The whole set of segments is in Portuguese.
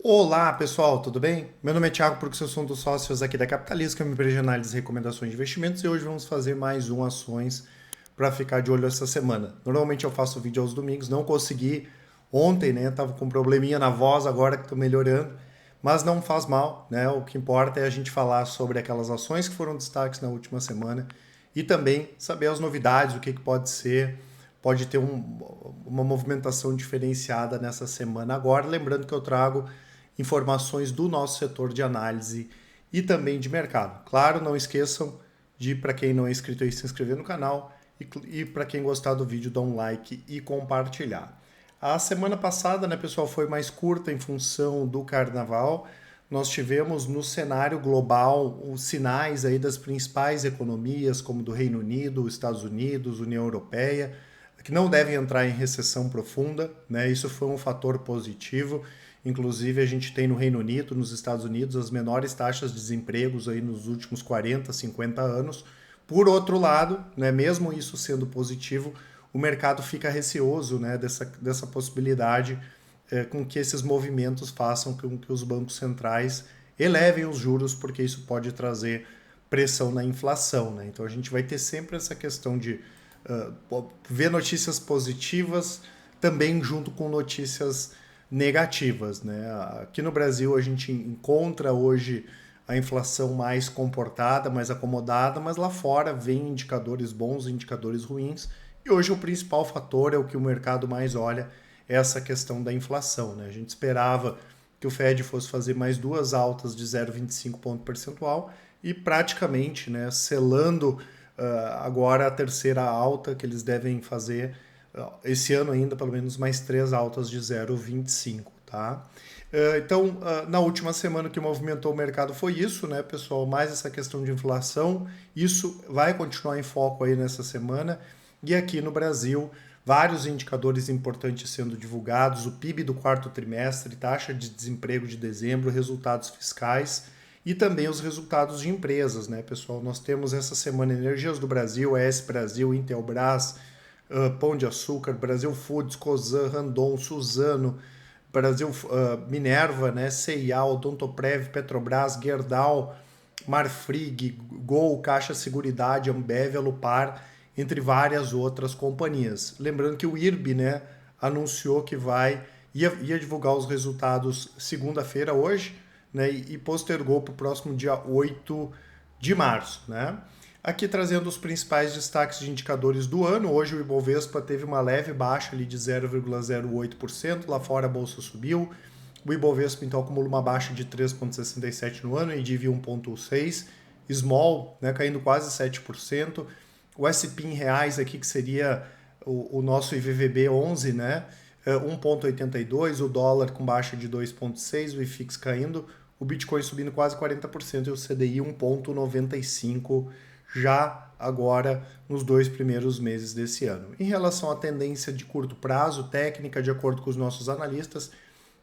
Olá pessoal, tudo bem? Meu nome é Thiago, porque eu sou um dos sócios aqui da Capitalisca, uma empresa de análise e recomendações de investimentos, e hoje vamos fazer mais um ações para ficar de olho essa semana. Normalmente eu faço vídeo aos domingos, não consegui ontem, né? Tava com um probleminha na voz, agora que estou melhorando, mas não faz mal, né? O que importa é a gente falar sobre aquelas ações que foram destaques na última semana e também saber as novidades, o que pode ser, pode ter uma movimentação diferenciada nessa semana agora. Lembrando que eu trago informações do nosso setor de análise e também de mercado. Claro, não esqueçam de, para quem não é inscrito aí, se inscrever no canal e para quem gostar do vídeo, dar um like e compartilhar. A semana passada, né, pessoal, foi mais curta em função do carnaval. Nós tivemos no cenário global os sinais aí das principais economias, como do Reino Unido, Estados Unidos, União Europeia, que não devem entrar em recessão profunda, né? Isso foi um fator positivo. Inclusive, a gente tem no Reino Unido, nos Estados Unidos, as menores taxas de desemprego aí nos últimos 40, 50 anos. Por outro lado, né, mesmo isso sendo positivo, o mercado fica receoso, né, dessa possibilidade com que esses movimentos façam com que os bancos centrais elevem os juros, porque isso pode trazer pressão na inflação. Né? Então a gente vai ter sempre essa questão de ver notícias positivas também junto com notícias negativas. Né? Aqui no Brasil a gente encontra hoje a inflação mais comportada, mais acomodada, mas lá fora vem indicadores bons, indicadores ruins, e hoje o principal fator é o que o mercado mais olha, é essa questão da inflação. Né? A gente esperava que o Fed fosse fazer mais duas altas de 0,25 ponto percentual e praticamente, né, selando agora a terceira alta que eles devem fazer esse ano ainda, pelo menos mais três altas de 0,25, tá? Então, na última semana o que movimentou o mercado foi isso, né, pessoal? Mais essa questão de inflação. Isso vai continuar em foco aí nessa semana. E aqui no Brasil, vários indicadores importantes sendo divulgados: o PIB do quarto trimestre, taxa de desemprego de dezembro, resultados fiscais e também os resultados de empresas, né, pessoal? Nós temos essa semana Energias do Brasil, ES Brasil, Intelbras, Pão de Açúcar, Brasil Foods, Cosan, Randon, Suzano, Brasil Minerva, né, CIA, Odontoprev, Petrobras, Gerdau, Marfrig, Gol, Caixa Seguridade, Ambev, Alupar, entre várias outras companhias. Lembrando que o IRB, né, anunciou que ia divulgar os resultados segunda-feira, hoje, né, e postergou para o próximo dia 8 de março. Né? Aqui trazendo os principais destaques de indicadores do ano. Hoje o Ibovespa teve uma leve baixa ali de 0,08%, lá fora a bolsa subiu. O Ibovespa então acumula uma baixa de 3,67% no ano e de 1,6%. Small, né, caindo quase 7%. O S&P em reais aqui, que seria o nosso IVVB 11, né, 1,82%, o dólar com baixa de 2,6%, o IFIX caindo, o Bitcoin subindo quase 40% e o CDI 1,95% já agora nos 2 primeiros meses desse ano. Em relação à tendência de curto prazo, técnica, de acordo com os nossos analistas,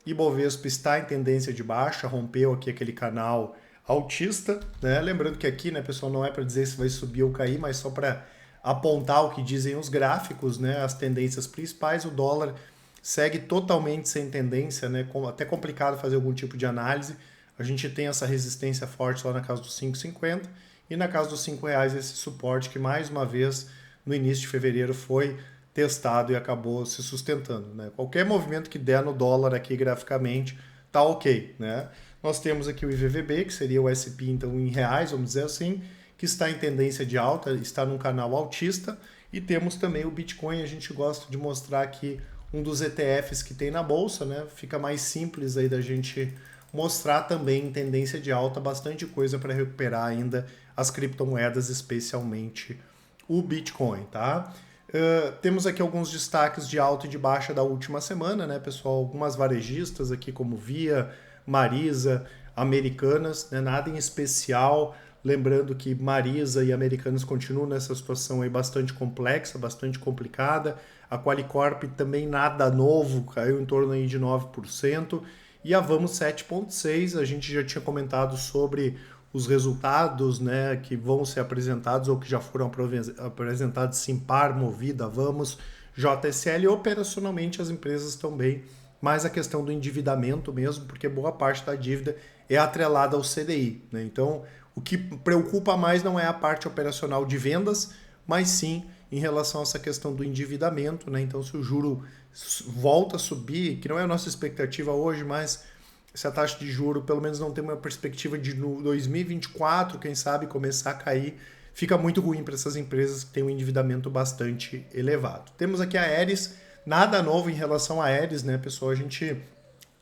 Ibovespa está em tendência de baixa, rompeu aqui aquele canal altista, né? Lembrando que aqui, né, pessoal, não é para dizer se vai subir ou cair, mas só para apontar o que dizem os gráficos, né, as tendências principais. O dólar segue totalmente sem tendência, né, até complicado fazer algum tipo de análise. A gente tem essa resistência forte lá na casa dos 5,50 e na casa dos R$ 5 esse suporte que mais uma vez no início de fevereiro foi testado e acabou se sustentando. Né? Qualquer movimento que der no dólar aqui graficamente tá ok. Né? Nós temos aqui o IVVB, que seria o S&P então em reais, vamos dizer assim, que está em tendência de alta, está num canal altista, e temos também o Bitcoin. A gente gosta de mostrar aqui um dos ETFs que tem na bolsa, né? Fica mais simples aí da gente mostrar também em tendência de alta, bastante coisa para recuperar ainda as criptomoedas, especialmente o Bitcoin, tá? Temos aqui alguns destaques de alta e de baixa da última semana, né, pessoal? Algumas varejistas aqui como Via, Marisa, Americanas, né? Nada em especial. Lembrando que Marisa e Americanas continuam nessa situação aí bastante complexa, bastante complicada. A Qualicorp também nada novo, caiu em torno aí de 9%. E a Vamos 7,6%, a gente já tinha comentado sobre os resultados, né, que vão ser apresentados ou que já foram apresentados: Simpar, Movida, Vamos, JSL. Operacionalmente as empresas estão bem, mais a questão do endividamento mesmo, porque boa parte da dívida é atrelada ao CDI, né? Então, o que preocupa mais não é a parte operacional de vendas, mas sim em relação a essa questão do endividamento, né? Então, se o juro volta a subir, que não é a nossa expectativa hoje, mas se a taxa de juro pelo menos não tem uma perspectiva de no 2024, quem sabe, começar a cair, fica muito ruim para essas empresas que têm um endividamento bastante elevado. Temos aqui a Aeris, nada novo em relação a Aeris, né, pessoal? A gente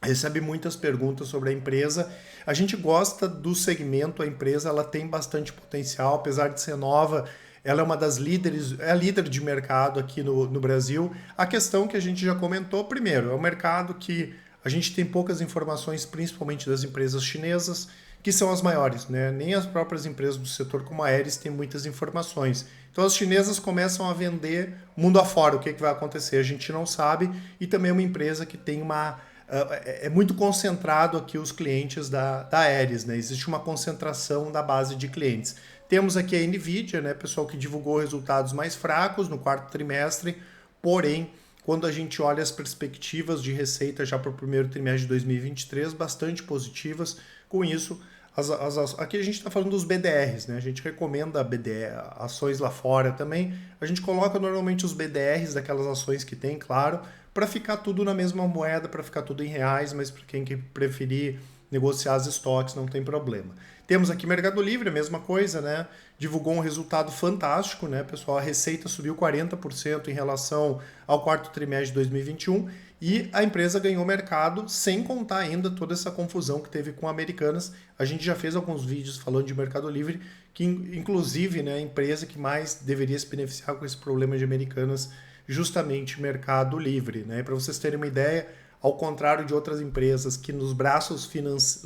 recebe muitas perguntas sobre a empresa. A gente gosta do segmento, a empresa ela tem bastante potencial, apesar de ser nova, ela é uma das líderes, é a líder de mercado aqui no Brasil. A questão que a gente já comentou, primeiro, é um mercado que a gente tem poucas informações, principalmente das empresas chinesas, que são as maiores, né? Nem as próprias empresas do setor como a Aeris têm muitas informações. Então as chinesas começam a vender mundo afora. O que vai acontecer? A gente não sabe. E também é uma empresa que tem uma... É muito concentrado aqui os clientes da Aeris, né? Existe uma concentração da base de clientes. Temos aqui a NVIDIA, né, pessoal, que divulgou resultados mais fracos no quarto trimestre, porém, quando a gente olha as perspectivas de receita já para o primeiro trimestre de 2023, bastante positivas. Com isso, aqui a gente está falando dos BDRs, né? A gente recomenda ações lá fora também. A gente coloca normalmente os BDRs daquelas ações que tem, claro, para ficar tudo na mesma moeda, para ficar tudo em reais, mas para quem preferir negociar as estoques não tem problema. Temos aqui Mercado Livre, a mesma coisa, né? Divulgou um resultado fantástico, né, pessoal? A receita subiu 40% em relação ao quarto trimestre de 2021 e a empresa ganhou mercado sem contar ainda toda essa confusão que teve com Americanas. A gente já fez alguns vídeos falando de Mercado Livre, que inclusive, né, a empresa que mais deveria se beneficiar com esse problema de Americanas, justamente Mercado Livre, né? Para vocês terem uma ideia, ao contrário de outras empresas que nos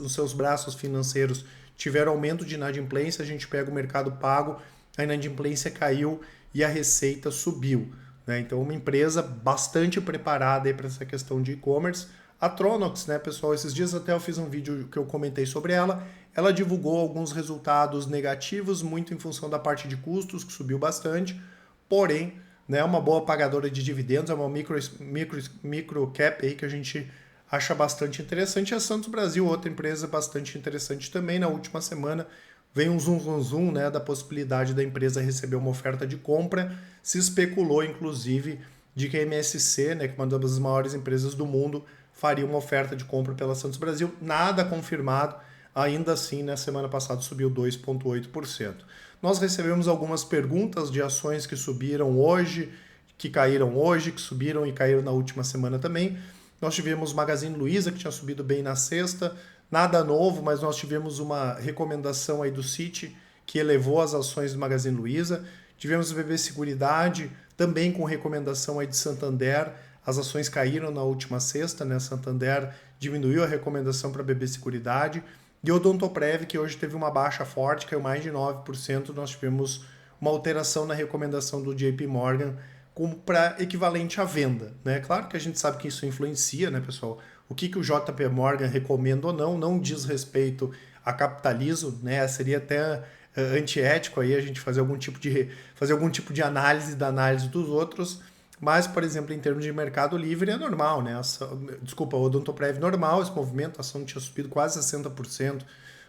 seus braços financeiros tiveram aumento de inadimplência, a gente pega o Mercado Pago, a inadimplência caiu e a receita subiu, né? Então, uma empresa bastante preparada para essa questão de e-commerce. A Tronox, né, pessoal, esses dias até eu fiz um vídeo que eu comentei sobre ela. Ela divulgou alguns resultados negativos, muito em função da parte de custos, que subiu bastante, porém, né, é uma boa pagadora de dividendos, é uma micro cap aí que a gente acha bastante interessante. E a Santos Brasil, outra empresa bastante interessante também. Na última semana veio um zoom, né, da possibilidade da empresa receber uma oferta de compra. Se especulou, inclusive, de que a MSC, né, que é uma das maiores empresas do mundo, faria uma oferta de compra pela Santos Brasil. Nada confirmado. Ainda assim, na semana passada subiu 2,8%. Nós recebemos algumas perguntas de ações que subiram hoje, que caíram hoje, que subiram e caíram na última semana também. Nós tivemos Magazine Luiza, que tinha subido bem na sexta, nada novo, mas nós tivemos uma recomendação aí do Citi, que elevou as ações do Magazine Luiza. Tivemos BB Seguridade, também com recomendação aí de Santander. As ações caíram na última sexta, né? Santander diminuiu a recomendação para BB Seguridade. E o Odontoprev, que hoje teve uma baixa forte, caiu mais de 9%, nós tivemos uma alteração na recomendação do JP Morgan como para equivalente à venda, né? Claro que a gente sabe que isso influencia, né, pessoal? O que o JP Morgan recomenda ou não diz respeito a capitalismo, né? Seria até antiético aí a gente fazer algum tipo de análise da análise dos outros, mas, por exemplo, em termos de Mercado Livre é normal, né? O Odontoprev normal, esse movimento, a ação tinha subido quase 60%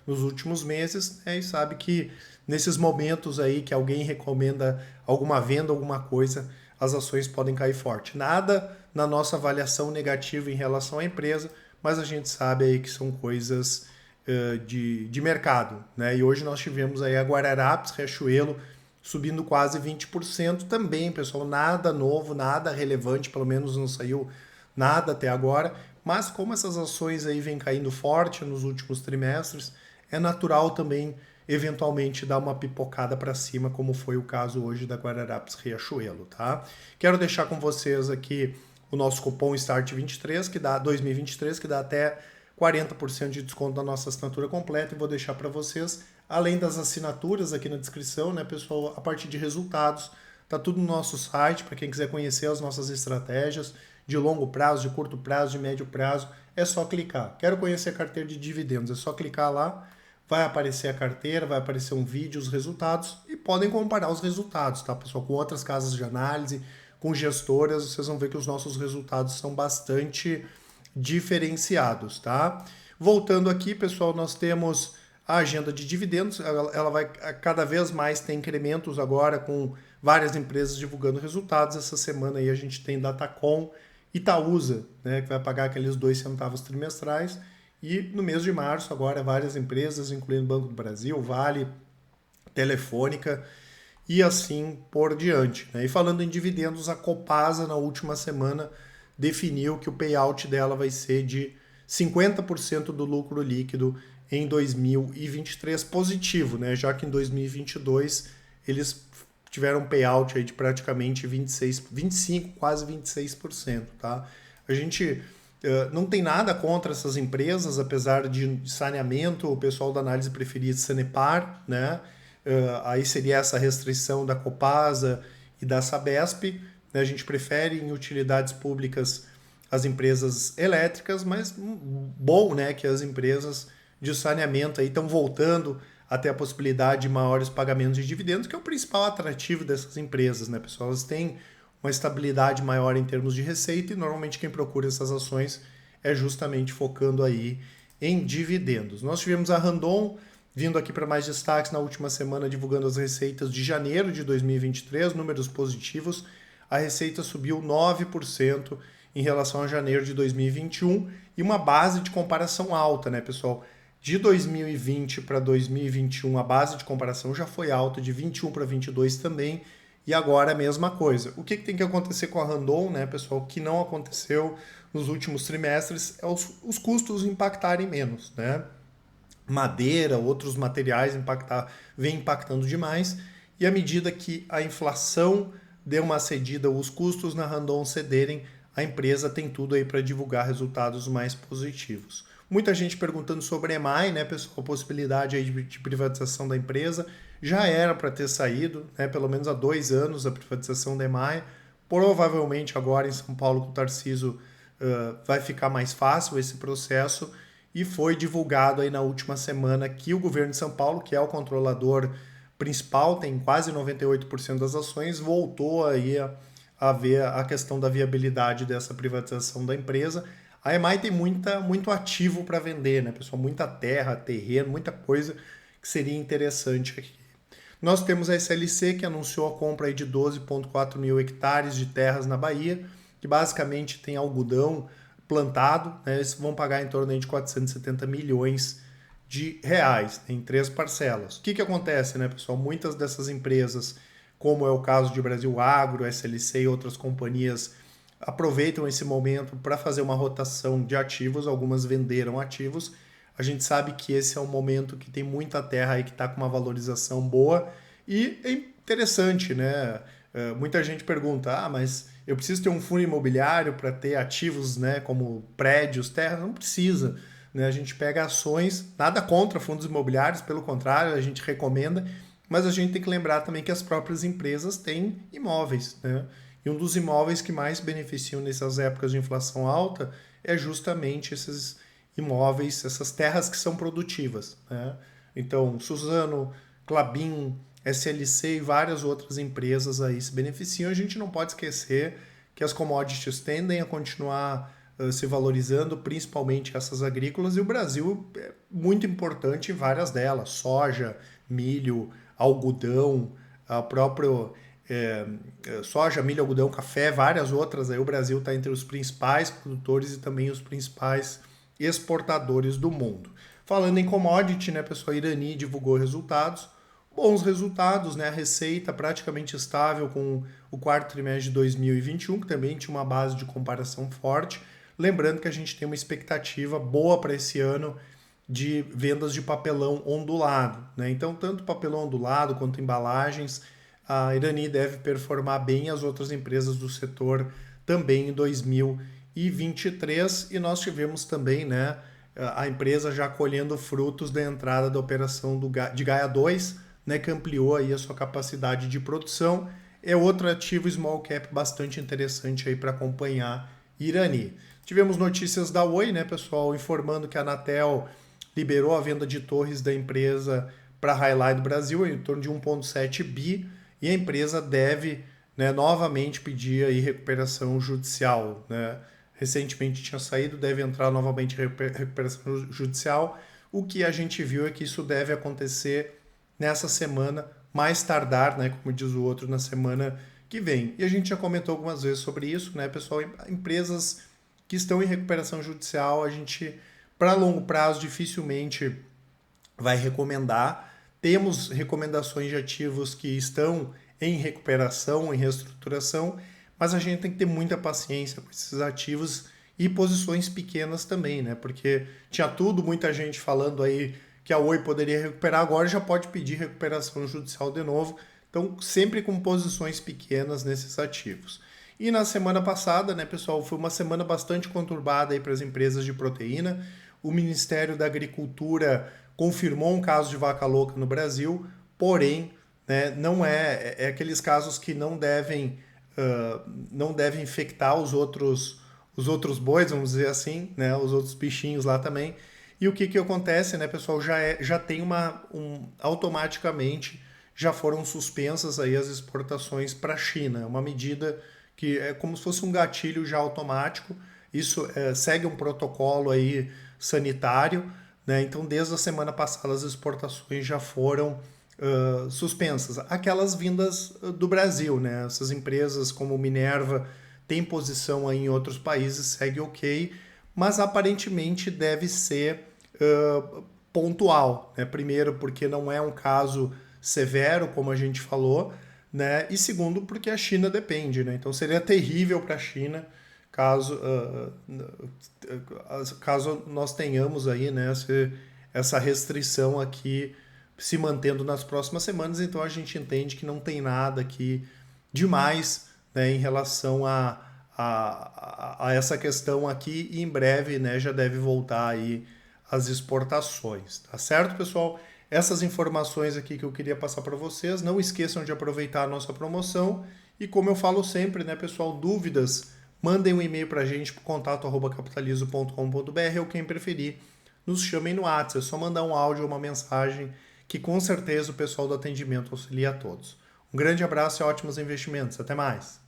nos últimos meses, né? E sabe que nesses momentos aí que alguém recomenda alguma venda, alguma coisa, as ações podem cair forte. Nada na nossa avaliação negativa em relação à empresa, mas a gente sabe aí que são coisas de mercado, né? E hoje nós tivemos aí a Guararapes, Riachuelo, subindo quase 20% também, pessoal, nada novo, nada relevante, pelo menos não saiu nada até agora, mas como essas ações aí vêm caindo forte nos últimos trimestres, é natural também, eventualmente, dar uma pipocada para cima, como foi o caso hoje da Guararapes Riachuelo, tá? Quero deixar com vocês aqui o nosso cupom START23, que dá 2023, que dá até 40% de desconto da nossa assinatura completa, e vou deixar para vocês, além das assinaturas aqui na descrição, né, pessoal, a partir de resultados, tá tudo no nosso site, para quem quiser conhecer as nossas estratégias de longo prazo, de curto prazo, de médio prazo, é só clicar. Quero conhecer a carteira de dividendos, é só clicar lá, vai aparecer a carteira, vai aparecer um vídeo, os resultados, e podem comparar os resultados, tá, pessoal, com outras casas de análise, com gestoras, vocês vão ver que os nossos resultados são bastante diferenciados, tá? Voltando aqui, pessoal, nós temos a agenda de dividendos, ela vai cada vez mais ter incrementos agora com várias empresas divulgando resultados. Essa semana aí a gente tem Datacom, Itaúsa, né, que vai pagar aqueles 2 centavos trimestrais, e no mês de março agora várias empresas, incluindo Banco do Brasil, Vale, Telefônica e assim por diante, né? E falando em dividendos, a Copasa na última semana definiu que o payout dela vai ser de 50% do lucro líquido em 2023 positivo, né? Já que em 2022 eles tiveram um payout aí de praticamente 25, quase 26%, tá? A gente não tem nada contra essas empresas, apesar de saneamento, o pessoal da análise preferia Sanepar, né? Aí seria essa restrição da Copasa e da Sabesp, né? A gente prefere em utilidades públicas as empresas elétricas, mas bom, né, que as empresas de saneamento aí estão voltando a ter a possibilidade de maiores pagamentos de dividendos, que é o principal atrativo dessas empresas, né, pessoal? Elas têm uma estabilidade maior em termos de receita e normalmente quem procura essas ações é justamente focando aí em dividendos. Nós tivemos a Randon vindo aqui para mais destaques na última semana, divulgando as receitas de janeiro de 2023, números positivos. A receita subiu 9% em relação a janeiro de 2021 e uma base de comparação alta, né, pessoal? De 2020 para 2021, a base de comparação já foi alta, de 21 para 22 também, e agora a mesma coisa. O que tem que acontecer com a Randon, né, pessoal, que não aconteceu nos últimos trimestres, é os custos impactarem menos, né? Madeira, outros materiais vem impactando demais, e à medida que a inflação deu uma cedida, os custos na Randon cederem, a empresa tem tudo aí para divulgar resultados mais positivos. Muita gente perguntando sobre a EMAI, né, pessoal, a possibilidade aí de privatização da empresa. Já era para ter saído, né, pelo menos há 2 anos, a privatização da EMAI. Provavelmente agora em São Paulo com o Tarcísio vai ficar mais fácil esse processo. E foi divulgado aí na última semana que o governo de São Paulo, que é o controlador principal, tem quase 98% das ações, voltou aí a ver a questão da viabilidade dessa privatização da empresa. A EMAI tem muito ativo para vender, né, pessoal? Muita terra, terreno, muita coisa que seria interessante aqui. Nós temos a SLC, que anunciou a compra aí de 12,4 mil hectares de terras na Bahia, que basicamente tem algodão plantado, né? Eles vão pagar em torno de 470 milhões de reais em 3 parcelas. O que acontece, né, pessoal? Muitas dessas empresas, como é o caso de Brasil Agro, SLC e outras companhias, aproveitam esse momento para fazer uma rotação de ativos, algumas venderam ativos. A gente sabe que esse é um momento que tem muita terra aí que está com uma valorização boa e é interessante, né? Muita gente pergunta, mas eu preciso ter um fundo imobiliário para ter ativos, né, como prédios, terras? Não precisa, né? A gente pega ações, nada contra fundos imobiliários, pelo contrário, a gente recomenda, mas a gente tem que lembrar também que as próprias empresas têm imóveis, né? E um dos imóveis que mais beneficiam nessas épocas de inflação alta é justamente esses imóveis, essas terras que são produtivas, né? Então, Suzano, Klabin, SLC e várias outras empresas aí se beneficiam. A gente não pode esquecer que as commodities tendem a continuar se valorizando, principalmente essas agrícolas, e o Brasil é muito importante em várias delas, soja, milho, algodão, a próprio soja, milho, algodão, café, várias outras. Aí o Brasil está entre os principais produtores e também os principais exportadores do mundo. Falando em commodity, né, pessoal, a Irani divulgou resultados, bons resultados, né, a receita praticamente estável com o quarto trimestre de 2021, que também tinha uma base de comparação forte. Lembrando que a gente tem uma expectativa boa para esse ano de vendas de papelão ondulado, né? Então, tanto papelão ondulado quanto embalagens, a Irani deve performar bem, as outras empresas do setor também em 2023. E nós tivemos também, né, a empresa já colhendo frutos da entrada da operação de Gaia 2, né, que ampliou aí a sua capacidade de produção. É outro ativo small cap bastante interessante aí para acompanhar Irani. Tivemos notícias da Oi, né, pessoal, informando que a Anatel liberou a venda de torres da empresa para a Highlight Brasil em torno de 1,7 bi, e a empresa deve, né, novamente pedir aí recuperação judicial, né? recentemente tinha saído, deve entrar novamente em recuperação judicial. O que a gente viu é que isso deve acontecer nessa semana, mais tardar, né, como diz o outro, na semana que vem. E a gente já comentou algumas vezes sobre isso, né, pessoal? Empresas que estão em recuperação judicial, a gente, para longo prazo, dificilmente vai recomendar. Temos recomendações de ativos que estão em recuperação, em reestruturação, mas a gente tem que ter muita paciência com esses ativos e posições pequenas também, né? Porque tinha muita gente falando aí que a Oi poderia recuperar, agora já pode pedir recuperação judicial de novo. Então, sempre com posições pequenas nesses ativos. E na semana passada, né, pessoal, foi uma semana bastante conturbada aí para as empresas de proteína. O Ministério da Agricultura confirmou um caso de vaca louca no Brasil, porém, né, não é aqueles casos que não devem infectar os outros bois, vamos dizer assim, né, os outros bichinhos lá também. E o que acontece, né, pessoal, já tem automaticamente já foram suspensas aí as exportações para a China. É uma medida que é como se fosse um gatilho já automático. Isso segue um protocolo aí sanitário, né? Então, desde a semana passada, as exportações já foram suspensas. Aquelas vindas do Brasil, né? Essas empresas como Minerva têm posição aí em outros países, segue ok, mas aparentemente deve ser pontual, né? Primeiro, porque não é um caso severo, como a gente falou, né? E segundo, porque a China depende, né? Então seria terrível para a China caso nós tenhamos aí, né, essa restrição aqui se mantendo nas próximas semanas. Então a gente entende que não tem nada aqui demais, né, em relação a essa questão aqui, e em breve, né, já deve voltar aí as exportações, tá certo, pessoal? Essas informações aqui que eu queria passar para vocês. Não esqueçam de aproveitar a nossa promoção. E como eu falo sempre, né, pessoal, dúvidas, mandem um e-mail para a gente, para contato@capitalizo.com.br, ou quem preferir, nos chamem no WhatsApp. É só mandar um áudio ou uma mensagem que com certeza o pessoal do atendimento auxilia a todos. Um grande abraço e ótimos investimentos. Até mais!